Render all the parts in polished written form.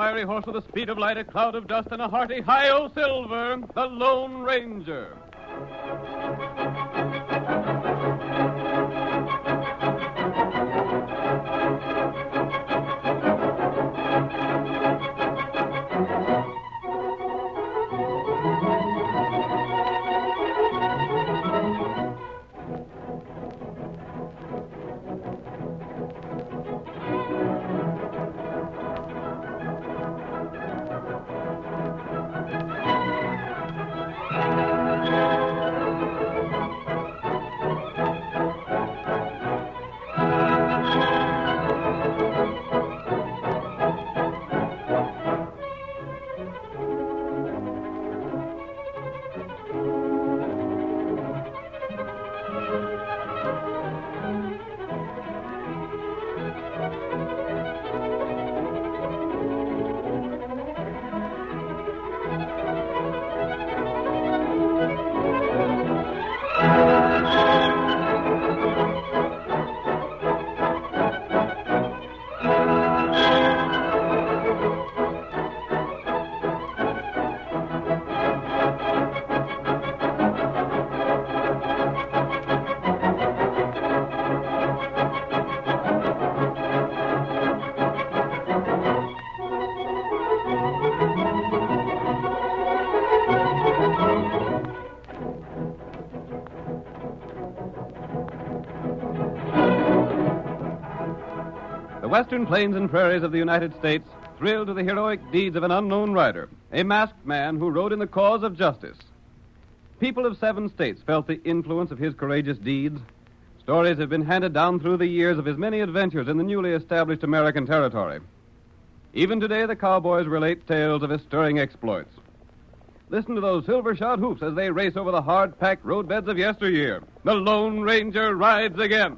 fiery horse with the speed of light, a cloud of dust, and a hearty hi-yo Silver, the Lone Ranger. The western plains and prairies of the United States thrilled to the heroic deeds of an unknown rider, a masked man who rode in the cause of justice. People of 7 states felt the influence of his courageous deeds. Stories have been handed down through the years of his many adventures in the newly established American territory. Even today, the cowboys relate tales of his stirring exploits. Listen to those silver-shod hoofs as they race over the hard-packed roadbeds of yesteryear. The Lone Ranger rides again.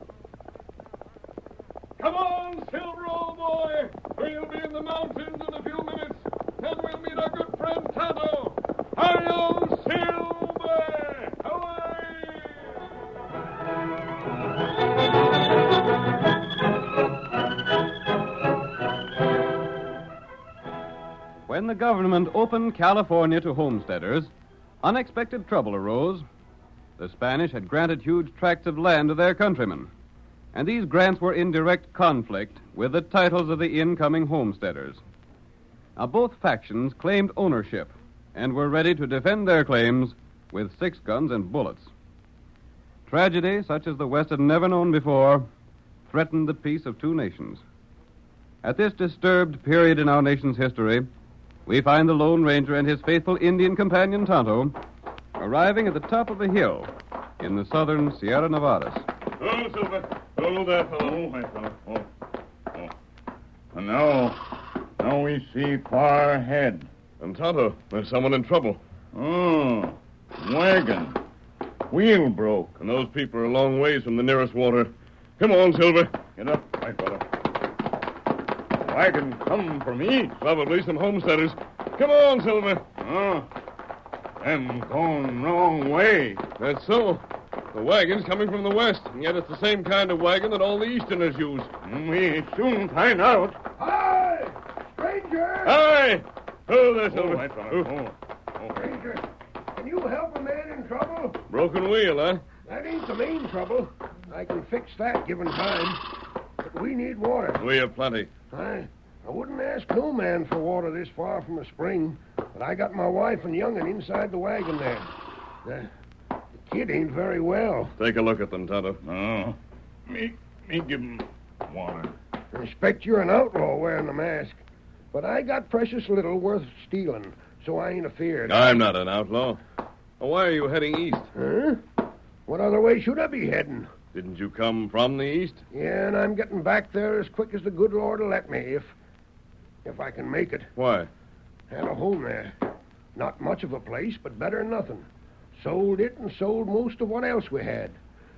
Come on, Silver, old boy. We'll be in the mountains in a few minutes. Then we'll meet our good friend Tonto. Hi-yo, Silver! Away! When the government opened California to homesteaders, unexpected trouble arose. The Spanish had granted huge tracts of land to their countrymen, and these grants were in direct conflict with the titles of the incoming homesteaders. Now, both factions claimed ownership and were ready to defend their claims with 6 guns and bullets. Tragedy, such as the West had never known before, threatened the peace of 2 nations. At this disturbed period in our nation's history, we find the Lone Ranger and his faithful Indian companion Tonto arriving at the top of a hill in the southern Sierra Nevadas. Oh, Silver. Oh, there, fellow. Oh, my fellow. Oh. And now we see far ahead. And Tonto, there's someone in trouble. Oh, wagon. Wheel broke. And those people are a long ways from the nearest water. Come on, Silver. Get up, my fellow. Wagon come from east. Probably some homesteaders. Come on, Silver. Oh, them going wrong way. That's so. The wagon's coming from the west, and yet it's the same kind of wagon that all the Easterners use. We soon find out. Hi! Stranger! Hi! Oh, there, Silver. My fellow. Stranger, can you help a man in trouble? Broken wheel, huh? That ain't the main trouble. I can fix that given time. But we need water. We have plenty. I wouldn't ask no man for water this far from a spring, but I got my wife and young'un inside the wagon there. The kid ain't very well. Take a look at them, Tonto. Oh, me give him water. I expect you're an outlaw wearing the mask, but I got precious little worth stealing, so I ain't afeard. I'm not an outlaw. Well, why are you heading east? Huh? What other way should I be heading? Didn't you come from the east? Yeah, and I'm getting back there as quick as the good Lord will let me, if I can make it. Why? Had a home there. Not much of a place, but better than nothing. Sold it and sold most of what else we had.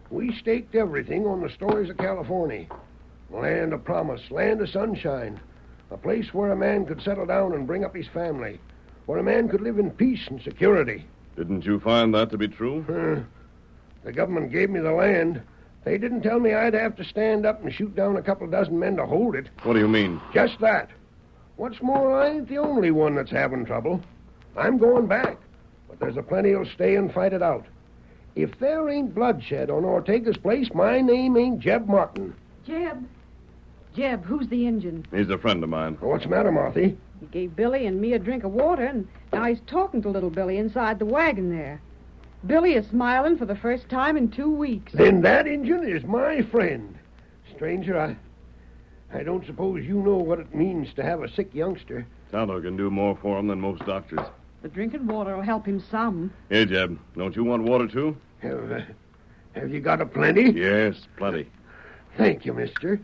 We staked everything on the stories of California. Land of promise, land of sunshine. A place where a man could settle down and bring up his family. Where a man could live in peace and security. Didn't you find that to be true? The government gave me the land. They didn't tell me I'd have to stand up and shoot down a couple dozen men to hold it. What do you mean? Just that. What's more, I ain't the only one that's having trouble. I'm going back, but there's a plenty who'll stay and fight it out. If there ain't bloodshed on Ortega's place, my name ain't Jeb Martin. Jeb, who's the Injun? He's a friend of mine. What's the matter, Marthy? He gave Billy and me a drink of water, and now he's talking to little Billy inside the wagon there. Billy is smiling for the first time in 2 weeks. Then that Injun is my friend. Stranger, I don't suppose you know what it means to have a sick youngster. Tonto can do more for him than most doctors. The drinking water will help him some. Here, Jeb, don't you want water, too? Have you got a plenty? Yes, plenty. Thank you, mister.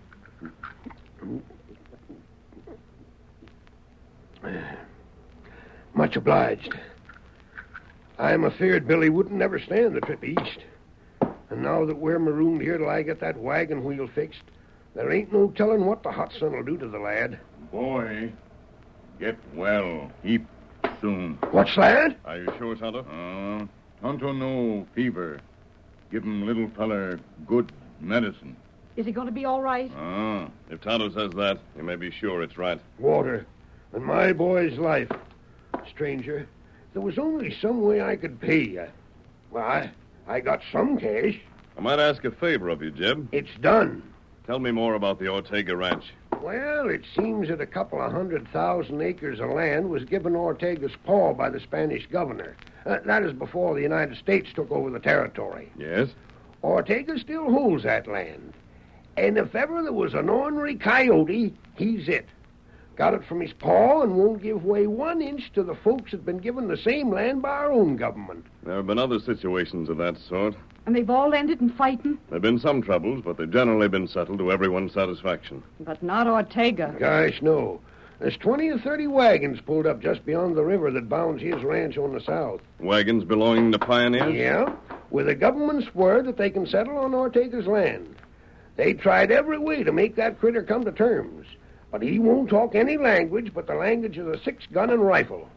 Much obliged. I'm afeard Billy wouldn't never stand the trip east. And now that we're marooned here till I get that wagon wheel fixed, there ain't no telling what the hot sun will do to the lad. Boy, get well heap soon. What's that? Are you sure, Tonto? Tonto no fever. Give him little feller good medicine. Is he going to be all right? If Tonto says that, you may be sure it's right. Water. And my boy's life. Stranger, if there was only some way I could pay you. Well, I got some cash. I might ask a favor of you, Jeb. It's done. Tell me more about the Ortega ranch. Well, it seems that a couple of 100,000 acres of land was given Ortega's paw by the Spanish governor. That is before the United States took over the territory. Yes? Ortega still holds that land. And if ever there was an ornery coyote, he's it. Got it from his paw and won't give way 1 inch to the folks that been given the same land by our own government. There have been other situations of that sort. And they've all ended in fighting? There have been some troubles, but they've generally been settled to everyone's satisfaction. But not Ortega. Gosh, no. There's 20 or 30 wagons pulled up just beyond the river that bounds his ranch on the south. Wagons belonging to pioneers? Yeah, with the government's word that they can settle on Ortega's land. They tried every way to make that critter come to terms. But he won't talk any language but the language of the 6-gun and rifle.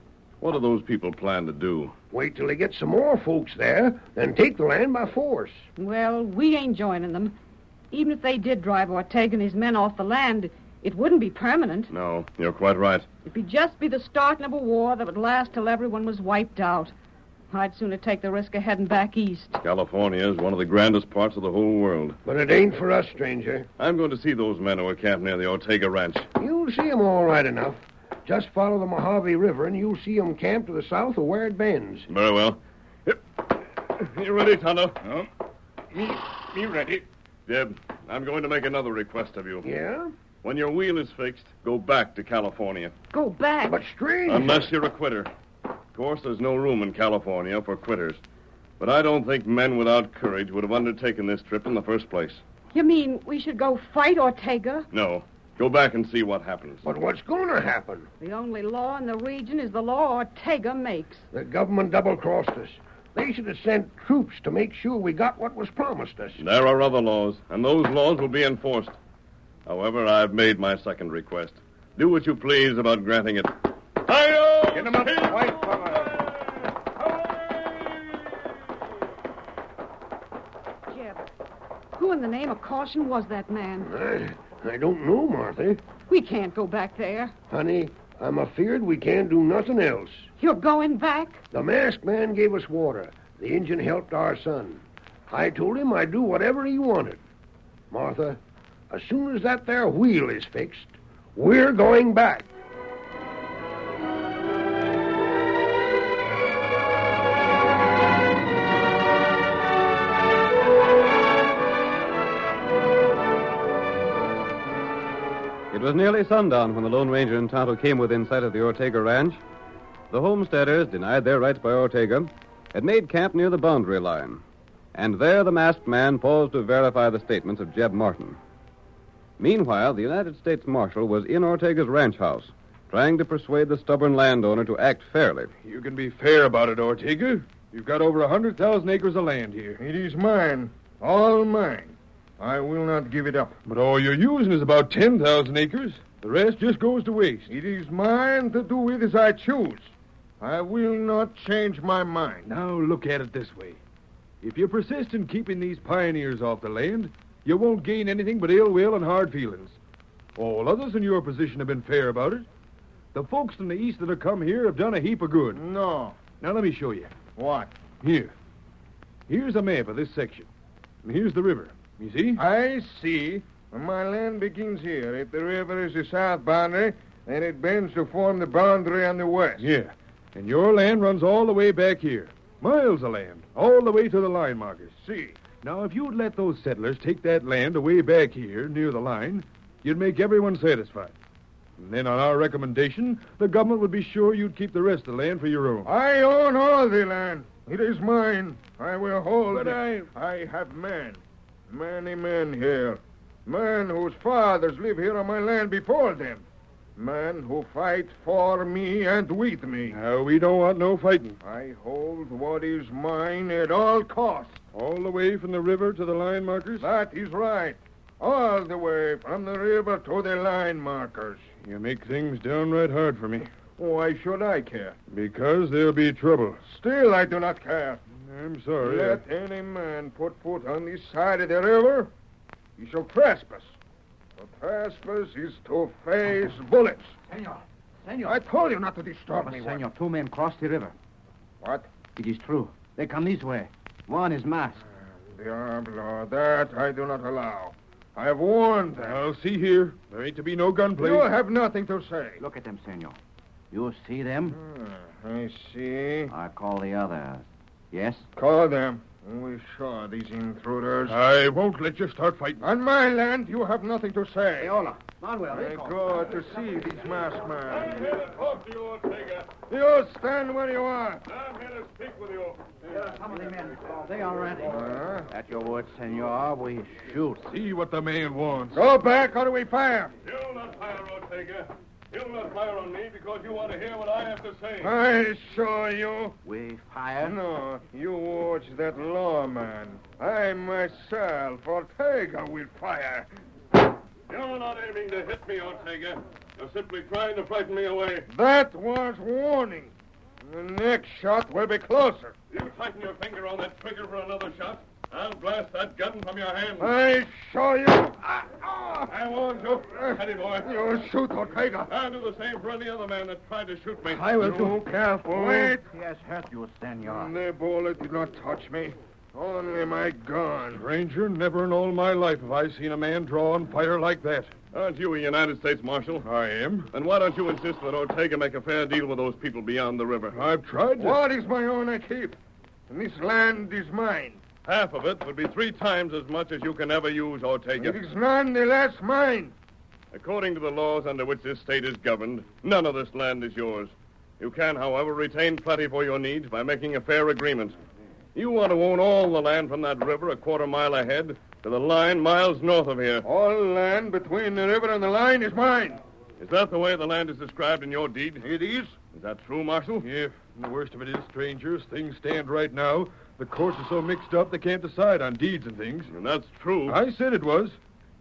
What do those people plan to do? Wait till they get some more folks there, then take the land by force. Well, we ain't joining them. Even if they did drive Ortega and his men off the land, it wouldn't be permanent. No, you're quite right. It'd just be the starting of a war that would last till everyone was wiped out. I'd sooner take the risk of heading back east. California is one of the grandest parts of the whole world. But it ain't for us, stranger. I'm going to see those men who are camped near the Ortega ranch. You'll see 'em all right enough. Just follow the Mojave River, and you'll see 'em camped to the south of where it bends. Very well. Yep. You ready, Tonto? Me ready. Jeb, I'm going to make another request of you. Yeah? When your wheel is fixed, go back to California. Go back? But stranger... Unless you're a quitter. Of course, there's no room in California for quitters. But I don't think men without courage would have undertaken this trip in the first place. You mean we should go fight Ortega? No. Go back and see what happens. But what's going to happen? The only law in the region is the law Ortega makes. The government double-crossed us. They should have sent troops to make sure we got what was promised us. There are other laws, and those laws will be enforced. However, I've made my second request. Do what you please about granting it. Hi-yo! Get him up, white fella. Jeb, who in the name of caution was that man? I don't know, Martha. We can't go back there. Honey, I'm afeard we can't do nothing else. You're going back? The masked man gave us water. The Injun helped our son. I told him I'd do whatever he wanted. Martha, as soon as that there wheel is fixed, we're going back. It was nearly sundown when the Lone Ranger and Tonto came within sight of the Ortega ranch. The homesteaders, denied their rights by Ortega, had made camp near the boundary line. And there the masked man paused to verify the statements of Jeb Martin. Meanwhile, the United States Marshal was in Ortega's ranch house, trying to persuade the stubborn landowner to act fairly. You can be fair about it, Ortega. You've got over 100,000 acres of land here. It is mine. All mine. I will not give it up. But all you're using is about 10,000 acres. The rest just goes to waste. It is mine to do with as I choose. I will not change my mind. Now look at it this way. If you persist in keeping these pioneers off the land, you won't gain anything but ill will and hard feelings. All others in your position have been fair about it. The folks from the east that have come here have done a heap of good. No. Now, let me show you. What? Here. Here's a map of this section. And here's the river. You see? I see. My land begins here. If the river is the south boundary, then it bends to form the boundary on the west. Yeah. And your land runs all the way back here. Miles of land. All the way to the line markers. See. Now, if you'd let those settlers take that land away back here, near the line, you'd make everyone satisfied. And then on our recommendation, the government would be sure you'd keep the rest of the land for your own. I own all the land. It is mine. I will hold But it. I have men. Many men here. Men whose fathers live here on my land before them. Men who fight for me and with me. Now, we don't want no fighting. I hold what is mine at all costs. All the way from the river to the line markers? That is right. All the way from the river to the line markers. You make things downright hard for me. Why should I care? Because there'll be trouble. Still, I do not care. I'm sorry. Let any man put foot on this side of the river, he shall trespass. To trespass is to face bullets. Senor. I told you not to disturb me. Senor, two men crossed the river. What? It is true. They come this way. One is masked. Diablo, that I do not allow. I have warned them. Now, see here. There ain't to be no gunplay. You have nothing to say. Look at them, senor. You see them? I see. I call the others. Yes? Call them. We saw these intruders. I won't let you start fighting. On my land, you have nothing to say. Hola. Manuel, I go to see these masked I'm men. here to talk to you, Ortega. You stand where you are. I'm here to speak with you. Some of the men. They are ready. Huh? At your word, senor, we shoot. See what the man wants. Go back, or do we fire? You'll not fire, Ortega. You'll not fire on me because you want to hear what I have to say. I show you. We fire. No, you watch that lawman. I myself, Ortega, will fire. You're not aiming to hit me, Ortega. You're simply trying to frighten me away. That was warning. The next shot will be closer. You tighten your finger on that trigger for another shot, I'll blast that gun from your hand. I show you. I warned you. Steady, boy. You shoot, Ortega. I'll do the same for any other man that tried to shoot me. I will do. Careful. Wait. He has hurt you, senor. The bullet did not touch me. Only my gun. Ranger, never in all my life have I seen a man draw and fire like that. Aren't you a United States Marshal? I am. Then why don't you insist that Ortega make a fair deal with those people beyond the river? I've tried to. What is my own I keep? And this land is mine. Half of it would be 3 times as much as you can ever use, Ortega. It is none the less mine. According to the laws under which this state is governed, none of this land is yours. You can, however, retain plenty for your needs by making a fair agreement. You want to own all the land from that river a quarter mile ahead to the line miles north of here. All land between the river and the line is mine. Is that the way the land is described in your deed? It is. Is that true, Marshal? If the worst of it is, strangers, things stand right now. The courts are so mixed up they can't decide on deeds and things. And that's true. I said it was.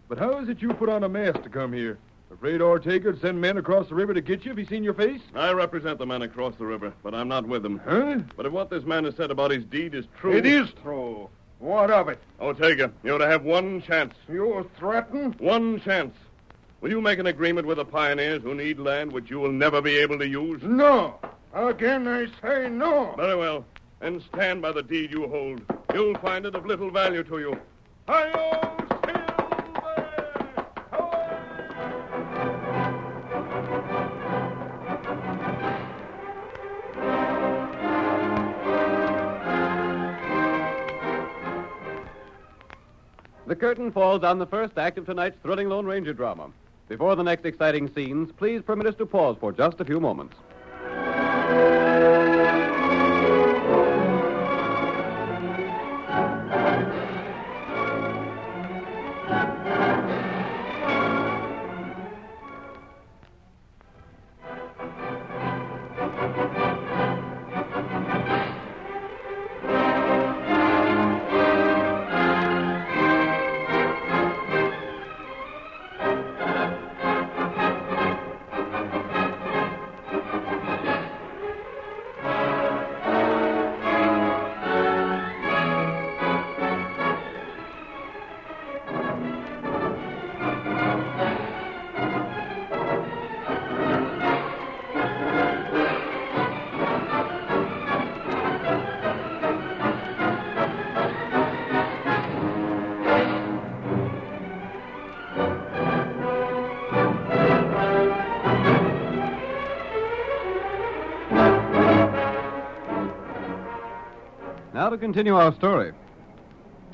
But how is it you put on a mask to come here? Afraid Ortega would send men across the river to get you if he seen your face? I represent the men across the river, but I'm not with them. Huh? But if what this man has said about his deed is true... It is true. What of it? Ortega, you're to have one chance. You threaten? One chance. Will you make an agreement with the pioneers who need land which you will never be able to use? No. Again, I say no. Very well. Then stand by the deed you hold. You'll find it of little value to you. Hi-yo, The curtain falls on the first act of tonight's thrilling Lone Ranger drama. Before the next exciting scenes, please permit us to pause for just a few moments. we continue our story.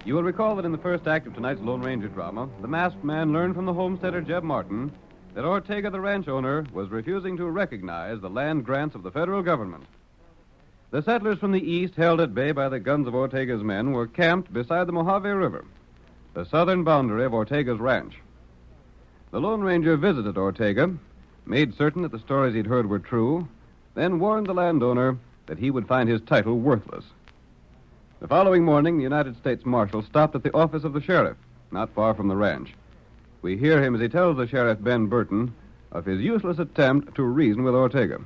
You will recall that in the first act of tonight's Lone Ranger drama, the masked man learned from the homesteader Jeb Martin that Ortega, the ranch owner, was refusing to recognize the land grants of the federal government. The settlers from the east, held at bay by the guns of Ortega's men, were camped beside the Mojave River, the southern boundary of Ortega's ranch. The Lone Ranger visited Ortega, made certain that the stories he'd heard were true, then warned the landowner that he would find his title worthless. The following morning, the United States Marshal stopped at the office of the sheriff, not far from the ranch. We hear him as he tells the sheriff, Ben Burton, of his useless attempt to reason with Ortega.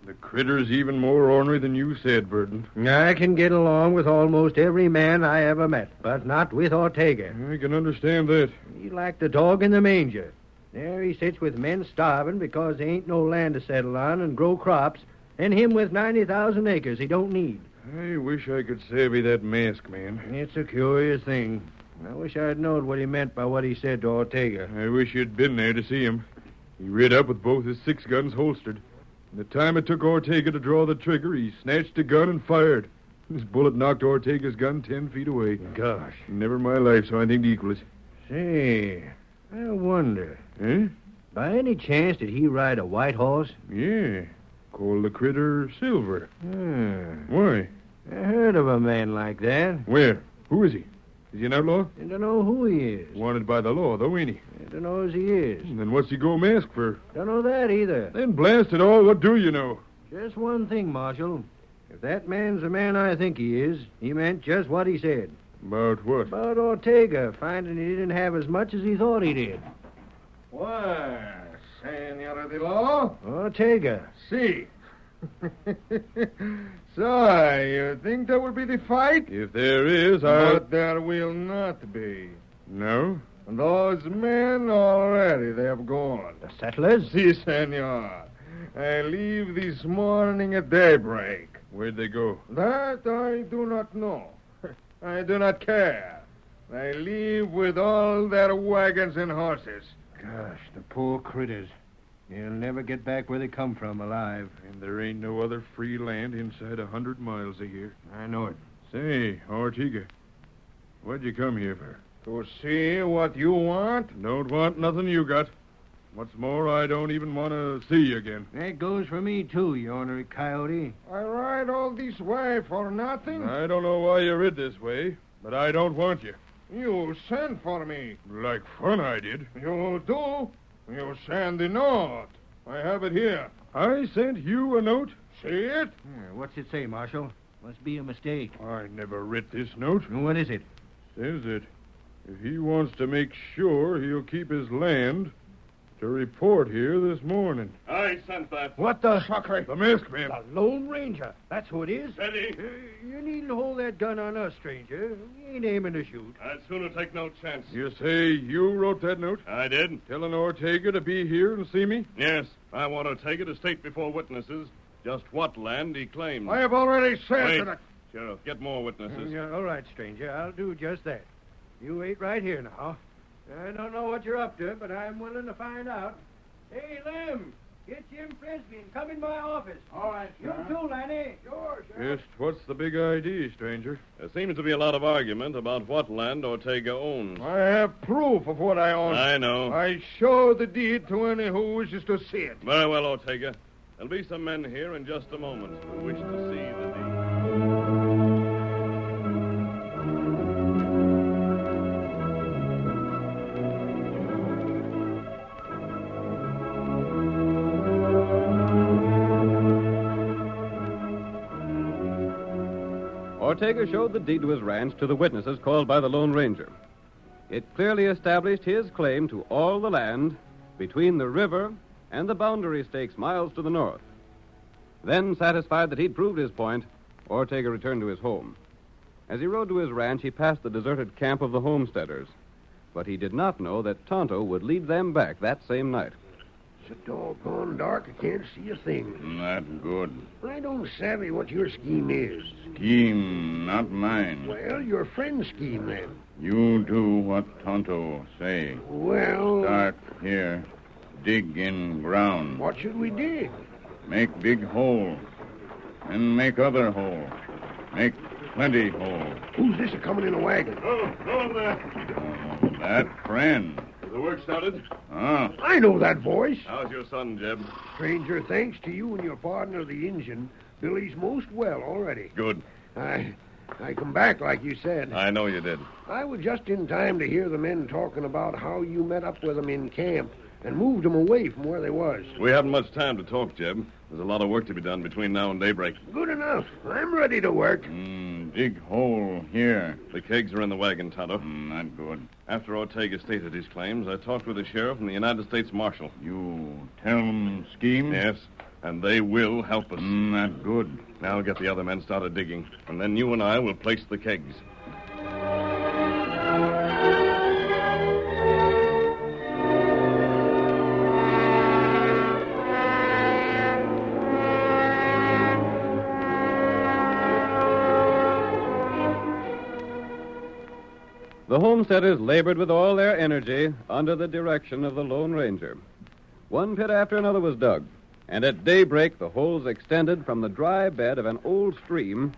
The critter's even more ornery than you said, Burton. I can get along with almost every man I ever met, but not with Ortega. I can understand that. He's like the dog in the manger. There he sits with men starving because there ain't no land to settle on and grow crops, and him with 90,000 acres he don't need. I wish I could savvy that masked man. It's a curious thing. I wish I'd known what he meant by what he said to Ortega. I wish you'd been there to see him. He rid up with both his 6 guns holstered. And the time it took Ortega to draw the trigger, he snatched a gun and fired. His bullet knocked Ortega's gun 10 feet away. Gosh. Never in my life saw anything to equal it. Say, I wonder, Eh? by any chance did he ride a white horse? Yeah. Call the critter Silver. Hmm. Why? I heard of a man like that. Where? Who is he? Is he an outlaw? I don't know who he is. Wanted by the law, though, ain't he? I don't know as he is. Then what's he go masked for? Don't know that either. Then blast it all, what do you know? Just one thing, Marshal. If that man's the man I think he is, he meant just what he said. About what? About Ortega finding he didn't have as much as he thought he did. Why, Senora de Law? Ortega. See. So, you think there will be the fight? If there is, But there will not be. No? Those men already, they have gone. The settlers? Si, senor. I leave this morning at daybreak. Where'd they go? That I do not know. I do not care. They leave with all their wagons and horses. Gosh, the poor critters. They'll never get back where they come from alive. And there ain't no other free land inside 100 miles of here. I know it. Say, Ortega, what'd you come here for? To see what you want? Don't want nothing you got. What's more, I don't even want to see you again. That goes for me, too, you ornery coyote. I ride all this way for nothing? I don't know why you rid this way, but I don't want you. You sent for me. Like fun I did. You do? You send the note. I have it here. I sent you a note? See it? What's it say, Marshal? Must be a mistake. I never writ this note. What is it? Says that if he wants to make sure he'll keep his land, to report here this morning. I sent that. What the... Fucker. The masked man. The Lone Ranger. That's who it is. Steady. You needn't hold that gun on us, stranger. We ain't aiming to shoot. I'd sooner take no chance. You say you wrote that note? I did. Telling Ortega to be here and see me? Yes, I want to take it to state before witnesses just what land he claims. I have already said Wait, that. Sheriff, get more witnesses. Yeah, all right, stranger. I'll do just that. You wait right here now. I don't know what you're up to, but I'm willing to find out. Hey, Lem, get Jim Frisbee and come in my office. All right, you too, Lanny. Sure, Just what's the big idea, stranger? There seems to be a lot of argument about what land Ortega owns. I have proof of what I own. I know. I show the deed to any who wishes to see it. Very well, Ortega. There'll be some men here in just a moment who wish to see the deed. Ortega showed the deed to his ranch to the witnesses called by the Lone Ranger. It clearly established his claim to all the land between the river and the boundary stakes miles to the north. Then, satisfied that he'd proved his point, Ortega returned to his home. As he rode to his ranch, he passed the deserted camp of the homesteaders. But he did not know that Tonto would lead them back that same night. It's a doggone dark. I can't see a thing. Not good. I don't savvy what your scheme is. Scheme, not mine. Well, your friend's scheme, then. You do what Tonto say. Well... Start here. Dig in ground. What should we dig? Make big hole. And make other hole. Make plenty hole. Who's this a-coming in a wagon? Oh, there. Oh, that friend. The work started? Oh, I know that voice. How's your son, Jeb? Stranger, thanks to you and your partner, the Injun, Billy's most well already. Good. I come back like you said. I know you did. I was just in time to hear the men talking about how you met up with them in camp and moved them away from where they was. We haven't much time to talk, Jeb. There's a lot of work to be done between now and daybreak. Good enough. I'm ready to work. dig hole here. The kegs are in the wagon, Tonto. Not good. After Ortega stated his claims, I talked with the sheriff and the United States Marshal. You tell them scheme? Yes, and they will help us. Not good. Now get the other men started digging, and then you and I will place the kegs. The homesteaders labored with all their energy under the direction of the Lone Ranger. One pit after another was dug, and at daybreak the holes extended from the dry bed of an old stream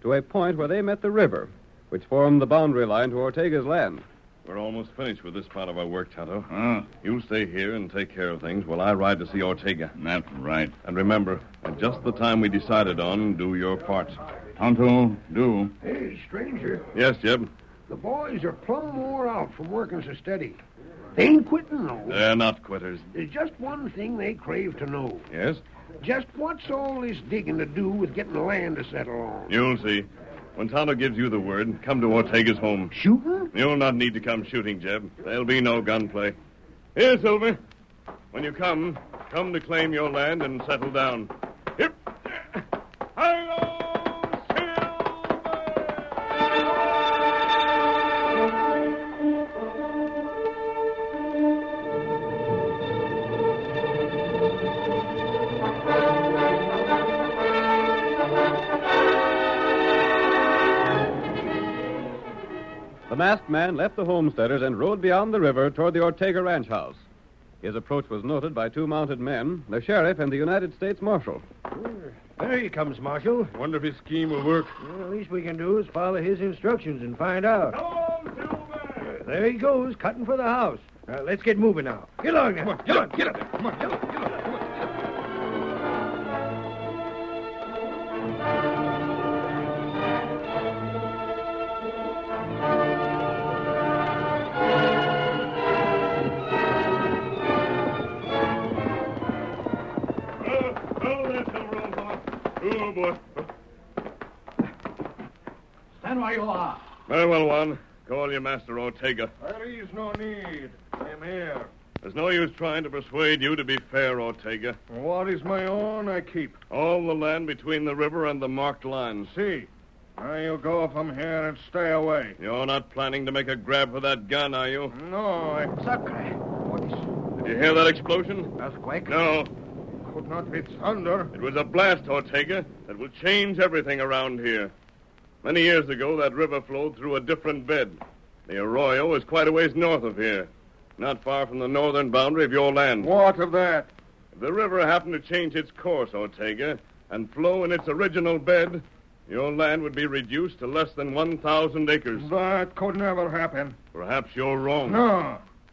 to a point where they met the river, which formed the boundary line to Ortega's land. We're almost finished with this part of our work, Tonto. Huh? You stay here and take care of things while I ride to see Ortega. That's right. And remember, at just the time we decided on, do your part. Tonto, do. Hey, stranger, Yes, Jeb? the boys are plumb wore out from working so steady. They ain't quitting, though. They're not quitters. There's just one thing they crave to know. Yes? Just what's all this digging to do with getting the land to settle on? You'll see. When Tonto gives you the word, come to Ortega's home. Shooting? You'll not need to come shooting, Jeb. There'll be no gunplay. Here, Silver. When you come to claim your land and settle down. Hip! Hi-lo, The masked man left the homesteaders and rode beyond the river toward the Ortega ranch house. His approach was noted by two mounted men, the sheriff and the United States Marshal. There he comes, Marshal. Wonder if his scheme will work. Well, the least we can do is follow his instructions and find out. There he goes, cutting for the house. Let's get moving now. Get along now. Get up there. Come on, get up. Oh, boy. Stand where you are. Very well, Juan. Call your master, Ortega. There is no need. I'm here. There's no use trying to persuade you to be fair, Ortega. What is my own, I keep. All the land between the river and the marked lines. See, I'll go from here and stay away. You're not planning to make a grab for that gun, are you? No, Sacre. What is Did you hear that explosion? earthquake? No. could not be thunder. It was a blast, Ortega, that will change everything around here. Many years ago, that river flowed through a different bed. The arroyo is quite a ways north of here, not far from the northern boundary of your land. What of that? If the river happened to change its course, Ortega, and flow in its original bed, your land would be reduced to less than 1,000 acres. That could never happen. Perhaps you're wrong.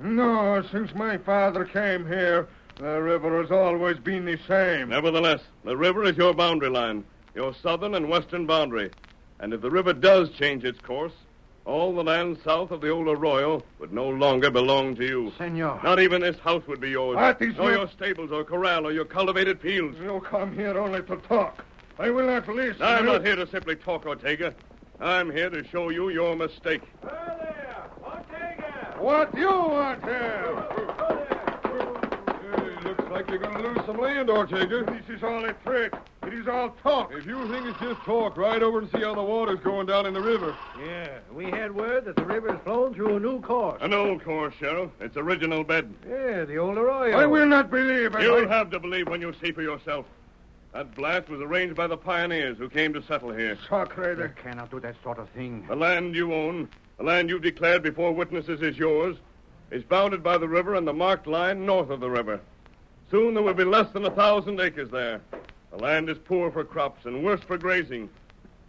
No, since my father came here, the river has always been the same. Nevertheless, the river is your boundary line, your southern and western boundary. And if the river does change its course, all the land south of the old arroyo would no longer belong to you. Senor. Not even this house would be yours. That is nor your- your stables or corral or your cultivated fields. You come here only to talk. I will not listen. I'm not here to simply talk, Ortega. I'm here to show you your mistake. What you want here? Looks like you're going to lose some land, Ortega. This is all a trick. It is all talk. If you think it's just talk, ride over and see how the water's going down in the river. Yeah, we had word that the river's flowing through a new course. An old course, Sheriff. Its original bed. Yeah, the old arroyo. I will not believe it. You'll have to believe when you see for yourself. That blast was arranged by the pioneers who came to settle here. Sacre. Cannot do that sort of thing. The land you own, the land you've declared before witnesses is yours, is bounded by the river and the marked line north of the river. Soon there will be less than 1,000 acres there. The land is poor for crops and worse for grazing.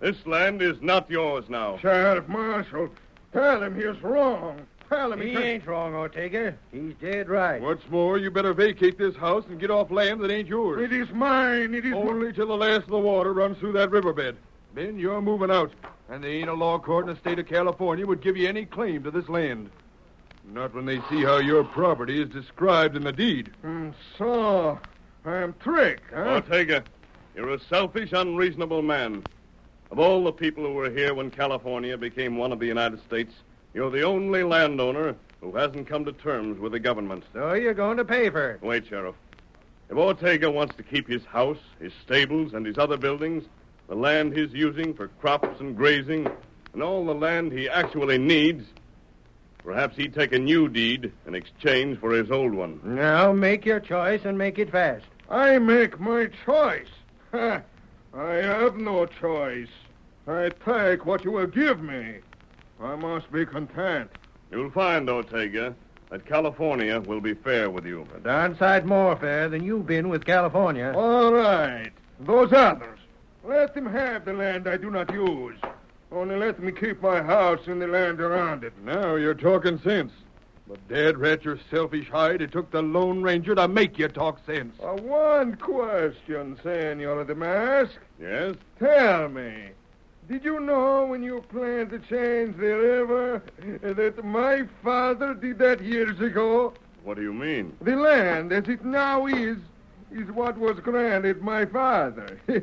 This land is not yours now. Sheriff Marshal, tell him he's wrong. Tell him He ain't wrong, Ortega. He's dead right. What's more, you better vacate this house and get off land that ain't yours. It is mine. It is Only till the last of the water runs through that riverbed. Then you're moving out, and there ain't a law court in the state of California would give you any claim to this land. Not when they see how your property is described in the deed. So, I'm tricked, huh? Ortega, you're a selfish, unreasonable man. Of all the people who were here when California became one of the United States, you're the only landowner who hasn't come to terms with the government. So you're going to pay for it. Wait, Sheriff. If Ortega wants to keep his house, his stables, and his other buildings, the land he's using for crops and grazing, and all the land he actually needs, perhaps he'd take a new deed in exchange for his old one. Now, make your choice and make it fast. I make my choice. Ha! I have no choice. I take what you will give me. I must be content. You'll find, Ortega, that California will be fair with you. A darn sight more fair than you've been with California. All right. Those others. Let them have the land I do not use. Only let me keep my house and the land around it. Now you're talking sense. But dad rat your selfish hide, it took the Lone Ranger to make you talk sense. One question, Senor the Mask. Yes? Tell me, did you know when you planned to change the river that my father did that years ago? What do you mean? The land, as it now is what was granted my father. He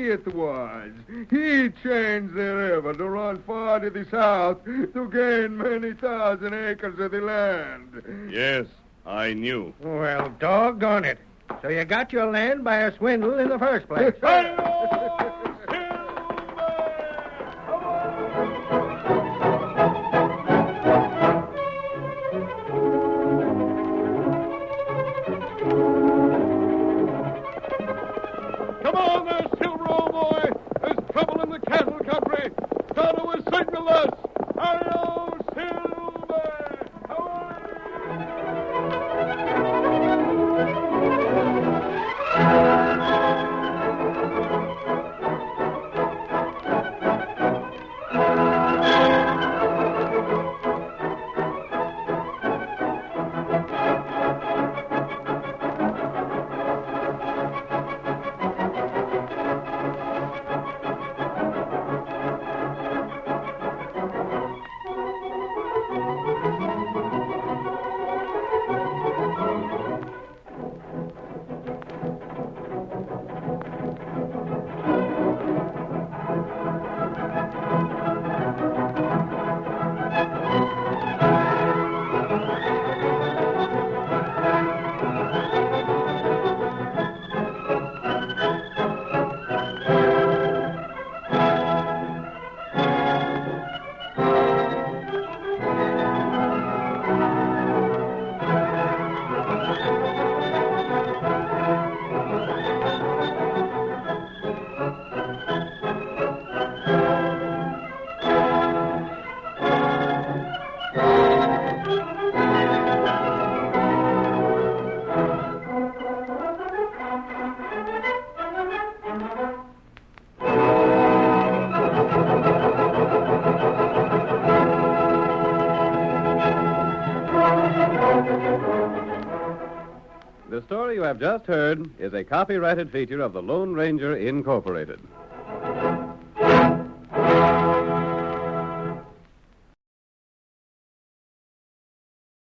it was. He changed the river to run far to the south to gain many thousand acres of the land. Yes, I knew. Well, doggone it. So you got your land by a swindle in the first place. Come on there, Silver, old boy. There's trouble in the cattle country. Tonto has signaled us. Hi-yo, Silver! The story you have just heard is a copyrighted feature of the Lone Ranger Incorporated.